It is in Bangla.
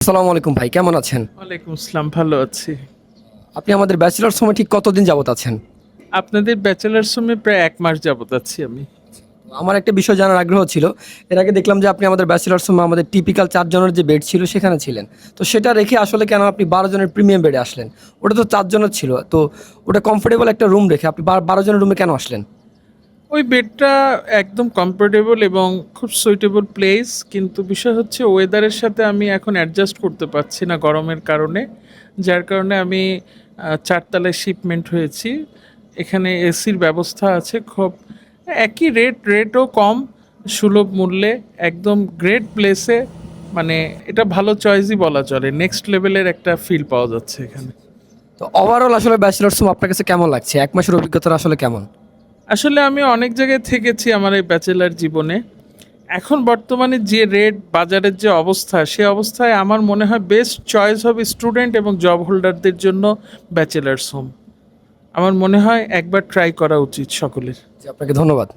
আসসালামু আলাইকুম ভাই, কেমন আছেন? ওয়ালাইকুম আসসালাম, ভালো আছি। আপনি আমাদের ব্যাচেলর সময় ঠিক কতদিন যাবত আছেন? আপনাদের ব্যাচেলার্স রুমে প্রায় ১ মাস যাবত আছি আমি। আমার একটা বিষয় জানার আগ্রহ ছিল। এর আগে দেখলাম যে আপনি আমাদের ব্যাচেলর সময় আমাদের টিপিক্যাল ৪ জনের যে বেড ছিল সেখানে ছিলেন। তো সেটা রেখে আসলে কেন আপনি ১২ জনের প্রিমিয়াম বেডে আসলেন? ওটা তো ৪ জনের ছিল। তো ওটা কমফোর্টেবল একটা রুম রেখে আপনি ১২ জনের রুমে কেন আসলেন? ওই বেডটা একদম কমফোর্টেবল এবং খুব সুইটেবল প্লেস, কিন্তু বিষয় হচ্ছে ওয়েদারের সাথে আমি এখন অ্যাডজাস্ট করতে পারছি না গরমের কারণে। যার কারণে আমি ৪ তলায় শিপমেন্ট হয়েছি। এখানে এসির ব্যবস্থা আছে, খুব একই রেটও কম, সুলভ মূল্যে, একদম গ্রেট প্লেসে। মানে এটা ভালো চয়েসই বলা চলে, নেক্সট লেভেলের একটা ফিল পাওয়া যাচ্ছে এখানে। তো ওভারঅল আসলে ব্যাচেলর রুম আপনার কাছে কেমন লাগছে? ১ মাসের অভিজ্ঞতাটা আসলে কেমন? আসলে আমি অনেক জায়গায় থেকেছি আমার এই ব্যাচেলার জীবনে। এখন বর্তমানে যে রেট, বাজারের যে অবস্থা, সে অবস্থায় আমার মনে হয় বেস্ট চয়েস হবে স্টুডেন্ট এবং জব হোল্ডারদের জন্য ব্যাচেলার্স হোম। আমার মনে হয় একবার ট্রাই করা উচিত সকলের। জি, আপনাকে ধন্যবাদ।